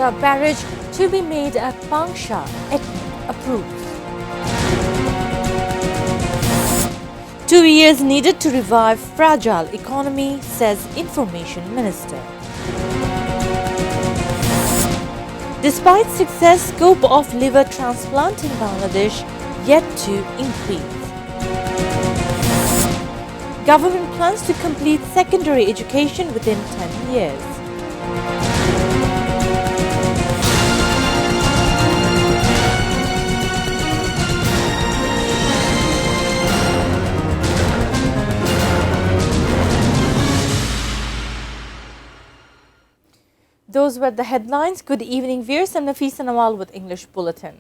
Padma Barrage to be made at Pangsha, Ecnec approves. 2 years needed to revive fragile economy, says Information Minister. Despite success, scope of liver transplant in Bangladesh yet to increase. Government plans to complete secondary education within 10 years. Those were the headlines. Good evening, viewers. I'm Nafisa Nawal with English Bulletin.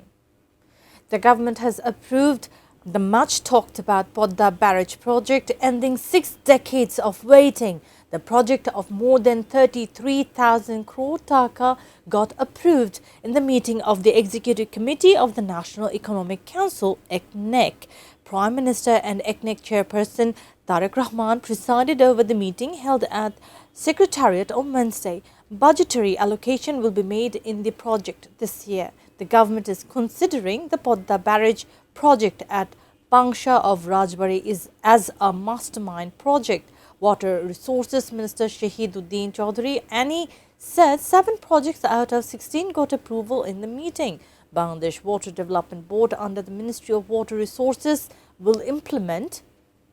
The government has approved the much talked about Poda Barrage project, ending 6 decades of waiting. The project of more than 33,000 crore Dhaka got approved in the meeting of the Executive Committee of the National Economic Council, Ecnec. Prime Minister and Ecnec Chairperson Tareq Rahman presided over the meeting held at Secretariat on Wednesday. Budgetary allocation will be made in the project this year. The government is considering the Poda Barrage project at Pangsha of Rajbari as a mastermind project. Water Resources Minister Shahiduddin Chaudhary Ani said 7 projects out of 16 got approval in the meeting. Bangladesh Water Development Board under the Ministry of Water Resources will implement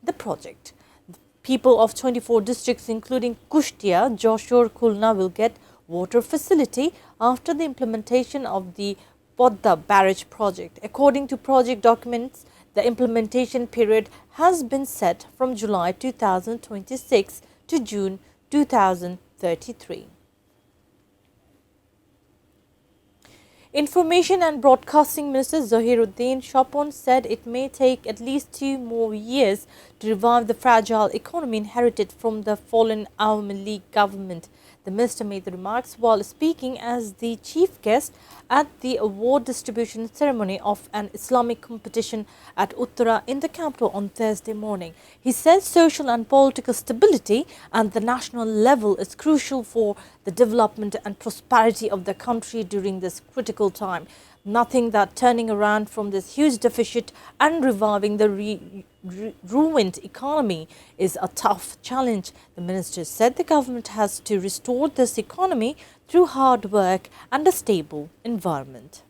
the project. People of 24 districts including Kushtia, Joshore, Khulna will get water facility after the implementation of the Poda Barrage project. According to project documents, the implementation period has been set from July 2026 to June 2033. Information and Broadcasting Minister Zahiruddin Shapon said it may take at least 2 more years to revive the fragile economy inherited from the fallen Awami League government. The minister made the remarks while speaking as the chief guest at the award distribution ceremony of an Islamic competition at Uttara in the capital on Thursday morning. He said social and political stability at the national level is crucial for the development and prosperity of the country during this critical time. Nothing that turning around from this huge deficit and reviving the ruined economy is a tough challenge. The minister said the government has to restore this economy through hard work and a stable environment.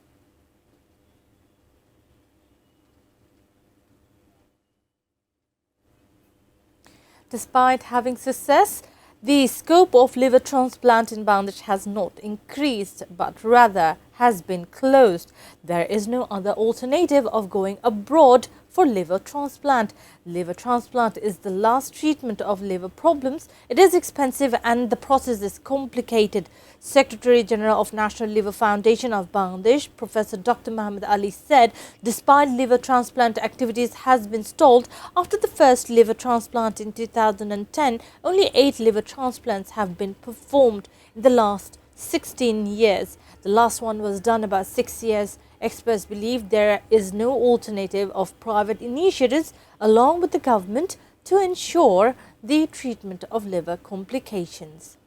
Despite having success, the scope of liver transplant in Bangladesh has not increased, but rather has been closed. There is no other alternative of going abroad for liver transplant. Liver transplant is the last treatment of liver problems. It is expensive and the process is complicated. Secretary General of National Liver Foundation of Bangladesh, Professor Dr. Muhammad Ali said, despite liver transplant activities has been stalled after the first liver transplant in 2010, only 8 liver transplants have been performed in the last 16 years. The last one was done about 6 years. Experts believe there is no alternative of private initiatives along with the government to ensure the treatment of liver complications.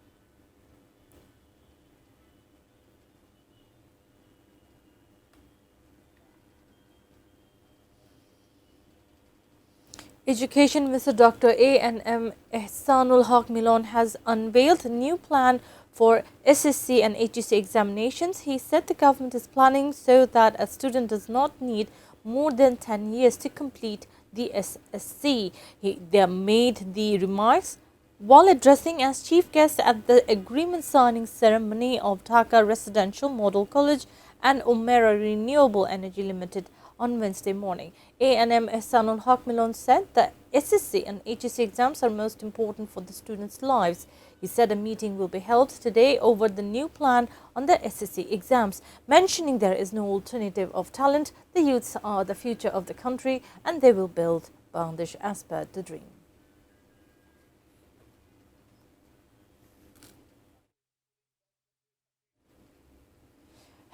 Education Minister Dr. A.N.M. Ehsanul Haq Milon has unveiled a new plan for SSC and HSC examinations. He said the government is planning so that a student does not need more than 10 years to complete the SSC. They made the remarks while addressing as chief guest at the agreement signing ceremony of Dhaka Residential Model College and Umera Renewable Energy Limited on Wednesday morning. A.N.M. Ehsanul Haq Milon said that SSC and HSC exams are most important for the students' lives. He said a meeting will be held today over the new plan on the SSC exams, mentioning there is no alternative of talent. The youths are the future of the country and they will build Bangladesh as per the dream.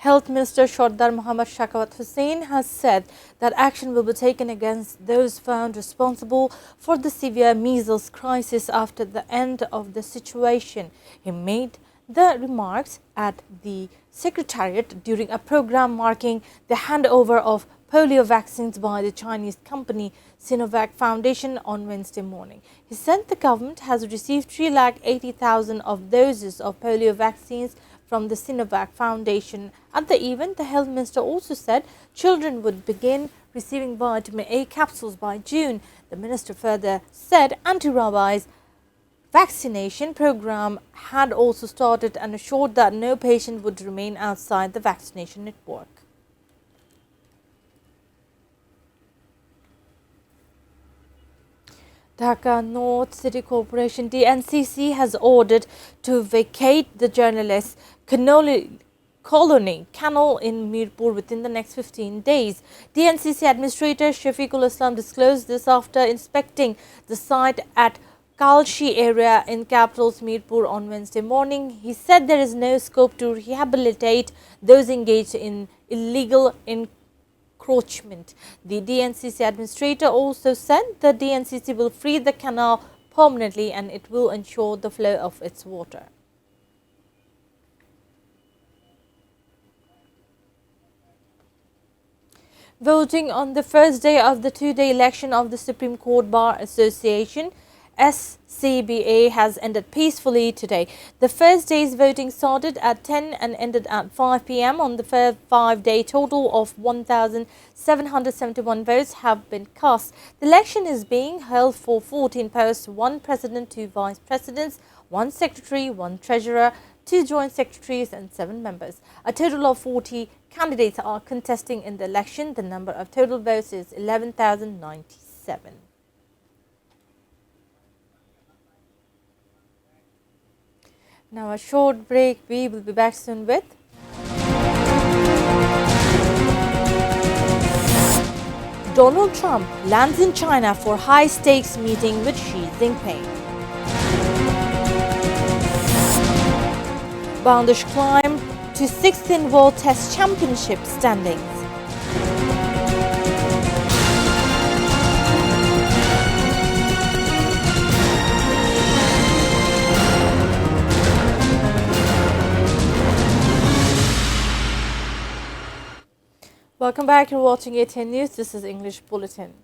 Health Minister Sardar Mohammad Shakawat Hussain has said that action will be taken against those found responsible for the severe measles crisis after the end of the situation. He made the remarks at the Secretariat during a program marking the handover of polio vaccines by the Chinese company Sinovac Foundation on Wednesday morning. He said the government has received 380,000 of doses of polio vaccines from the Sinovac Foundation. At the event, the health minister also said children would begin receiving vitamin A capsules by June. The minister further said anti-rabies vaccination program had also started and assured that no patient would remain outside the vaccination network. Dhaka North City Corporation DNCC has ordered to vacate the journalists' colony canal in Mirpur within the next 15 days. DNCC Administrator Shafiqul Islam disclosed this after inspecting the site at Kalshi area in capital's Mirpur on Wednesday morning. He said there is no scope to rehabilitate those engaged in illegal encroachment. The DNCC administrator also said the DNCC will free the canal permanently and it will ensure the flow of its water. Voting on the first day of the two-day election of the Supreme Court Bar Association SCBA has ended peacefully today. The first day's voting started at 10 and ended at 5 p.m. On the five-day total of 1,771 votes have been cast. The election is being held for 14 posts, 1 president, 2 vice presidents, 1 secretary, 1 treasurer, 2 joint secretaries and 7 members. A total of 40 candidates are contesting in the election. The number of total votes is 11,097. Now a short break. We will be back soon with Donald Trump lands in China for high-stakes meeting with Xi Jinping. Bangladesh climb to 6th in World Test Championship standings. Welcome back. You're watching ATN News. This is English Bulletin.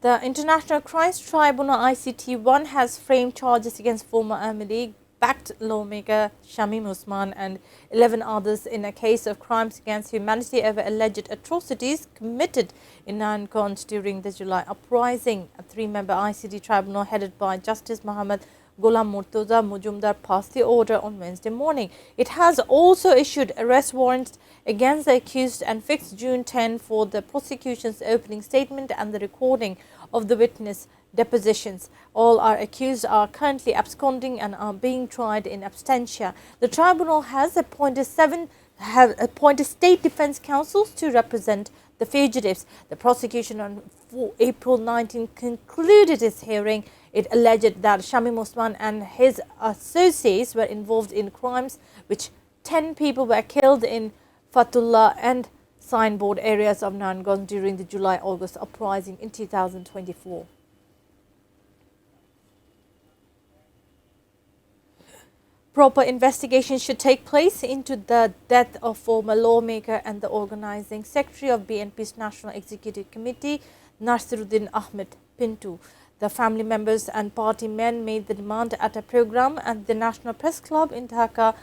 The International Crimes Tribunal ICT1 has framed charges against former Army League-backed lawmaker Shamim Usman and 11 others in a case of crimes against humanity over alleged atrocities committed in Nankond during the July uprising. A 3-member ICT tribunal headed by Justice Muhammad Ghulam Murtaza Mujumdar passed the order on Wednesday morning. It has also issued arrest warrants against the accused and fixed June 10 for the prosecution's opening statement and the recording of the witness depositions. All our accused are currently absconding and are being tried in absentia. The tribunal has appointed state defense counsels to represent the fugitives. The prosecution on April 19 concluded its hearing. It alleged that Shamim Usman and his associates were involved in crimes which 10 people were killed in Fatullah and Signboard areas of Nangon during the July-August uprising in 2024. Proper investigation should take place into the death of former lawmaker and the organizing secretary of BNP's National Executive Committee, Nasaruddin Ahmed Pintu. The family members and party men made the demand at a program at the National Press Club in Dhaka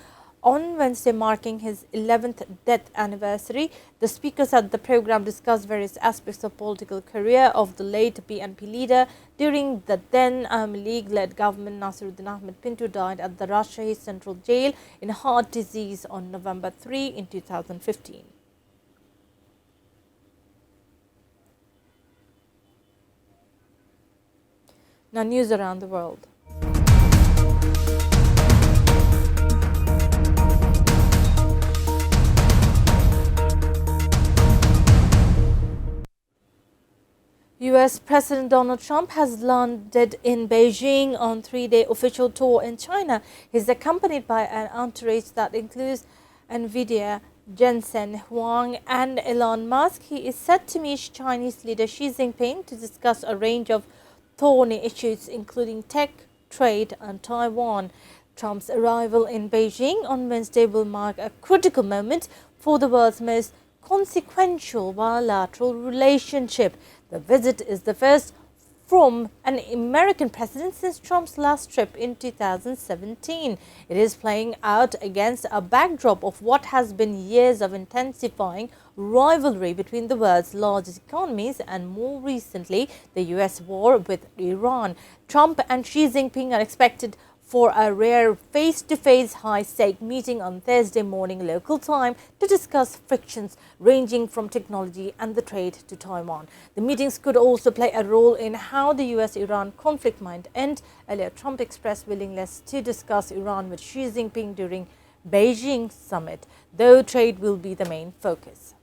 on Wednesday, marking his 11th death anniversary. The speakers at the program discussed various aspects of political career of the late BNP leader. During the then Army League-led government, Nasaruddin Ahmed Pintu died at the Rajshahi Central Jail in heart disease on November 3 in 2015. Now news around the world. US President Donald Trump has landed in Beijing on 3-day official tour in China. He is accompanied by an entourage that includes NVIDIA, Jensen Huang and Elon Musk. He is set to meet Chinese leader Xi Jinping to discuss a range of thorny issues including tech, trade and Taiwan. Trump's arrival in Beijing on Wednesday will mark a critical moment for the world's most consequential bilateral relationship. The visit is the first from an American president since Trump's last trip in 2017. It is playing out against a backdrop of what has been years of intensifying rivalry between the world's largest economies and, more recently, the US war with Iran. Trump and Xi Jinping are expected for a rare face-to-face high-stake meeting on Thursday morning local time to discuss frictions ranging from technology and the trade to Taiwan. The meetings could also play a role in how the US-Iran conflict might end. Earlier, Trump expressed willingness to discuss Iran with Xi Jinping during Beijing summit, though trade will be the main focus.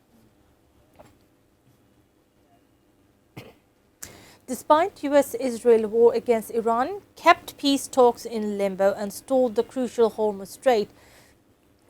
Despite US-Israel war against Iran, kept peace talks in limbo and stalled the crucial Hormuz Strait,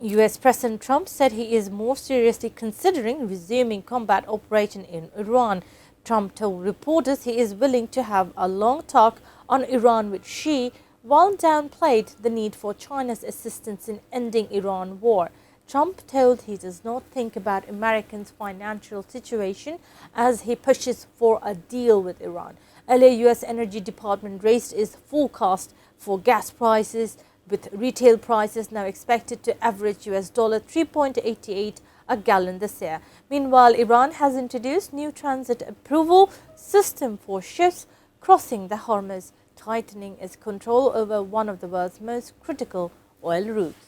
US President Trump said he is more seriously considering resuming combat operation in Iran. Trump told reporters he is willing to have a long talk on Iran with Xi, while downplayed the need for China's assistance in ending Iran war. Trump told he does not think about Americans' financial situation as he pushes for a deal with Iran. Earlier, U.S. Energy Department raised its forecast for gas prices, with retail prices now expected to average US $3.88 a gallon this year. Meanwhile, Iran has introduced new transit approval system for ships crossing the Hormuz, tightening its control over one of the world's most critical oil routes.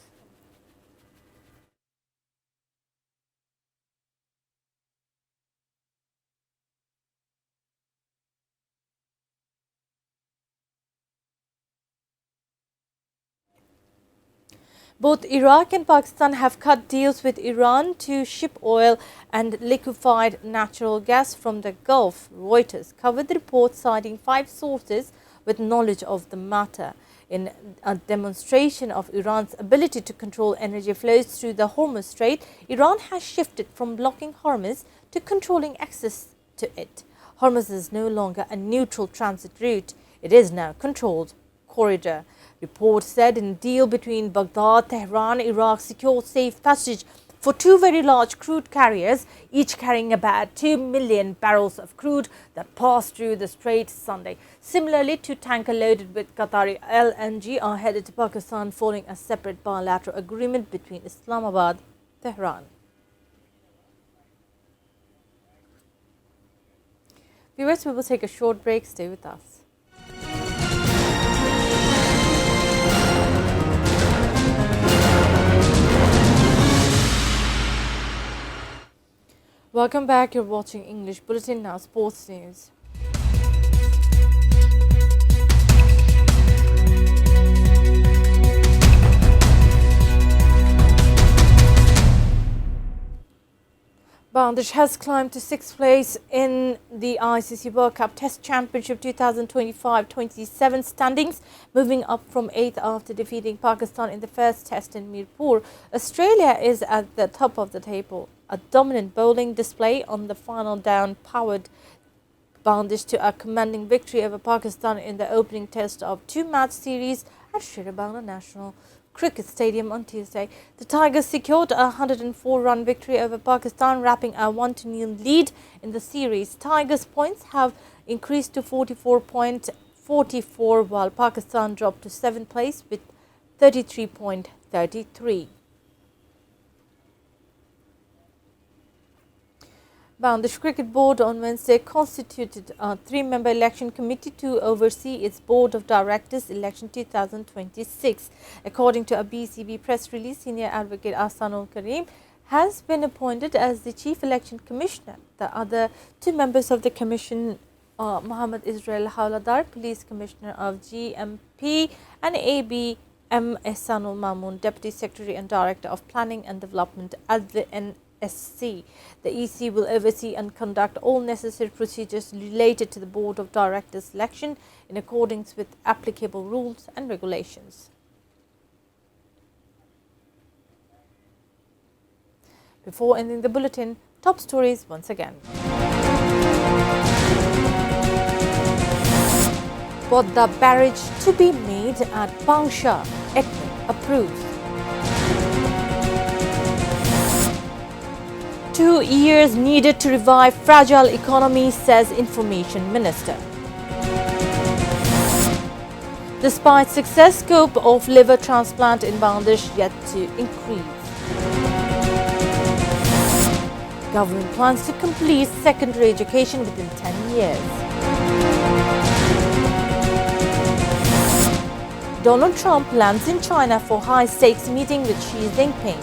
Both Iraq and Pakistan have cut deals with Iran to ship oil and liquefied natural gas from the Gulf. Reuters covered the report, citing 5 sources with knowledge of the matter. In a demonstration of Iran's ability to control energy flows through the Hormuz Strait, Iran has shifted from blocking Hormuz to controlling access to it. Hormuz is no longer a neutral transit route. It is now a controlled corridor. Report said in a deal between Baghdad, Tehran, Iraq secured safe passage for 2 very large crude carriers, each carrying about 2 million barrels of crude that passed through the strait Sunday. Similarly, 2 tankers loaded with Qatari LNG are headed to Pakistan following a separate bilateral agreement between Islamabad and Tehran. Viewers, we will take a short break. Stay with us. Welcome back. You're watching English Bulletin, now sports news. Bangladesh has climbed to 6th place in the ICC World Cup Test Championship 2025-27 standings, moving up from 8th after defeating Pakistan in the first test in Mirpur. Australia is at the top of the table. A dominant bowling display on the final down powered Bangladesh to a commanding victory over Pakistan in the opening test of 2-match series at Shirabangla National Cricket Stadium on Tuesday. The Tigers secured a 104-run victory over Pakistan, wrapping a 1-0 lead in the series. Tigers' points have increased to 44.44, while Pakistan dropped to 7th place with 33.33. Bangladesh Cricket Board on Wednesday constituted a 3-member election committee to oversee its Board of Directors election 2026. According to a BCB press release, Senior Advocate Ahsanul Karim has been appointed as the Chief Election Commissioner. The other 2 members of the commission are Muhammad Israel Hauladar, Police Commissioner of GMP, and AB M. Ehsanul Mamoon, Deputy Secretary and Director of Planning and Development at the NSC. The EC will oversee and conduct all necessary procedures related to the Board of Directors election in accordance with applicable rules and regulations. Before ending the bulletin, top stories once again. Poda Barrage to be made at Pangsha, Ecnec. approves. 2 years needed to revive fragile economy, says Information Minister. Despite success, scope of liver transplant in Bangladesh yet to increase. Government plans to complete secondary education within 10 years. Donald Trump lands in China for high-stakes meeting with Xi Jinping.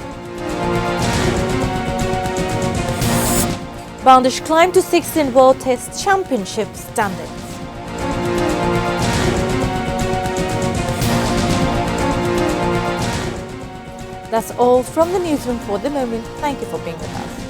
Bangladesh climbed to 6th in World Test Championship standings. That's all from the newsroom for the moment. Thank you for being with us.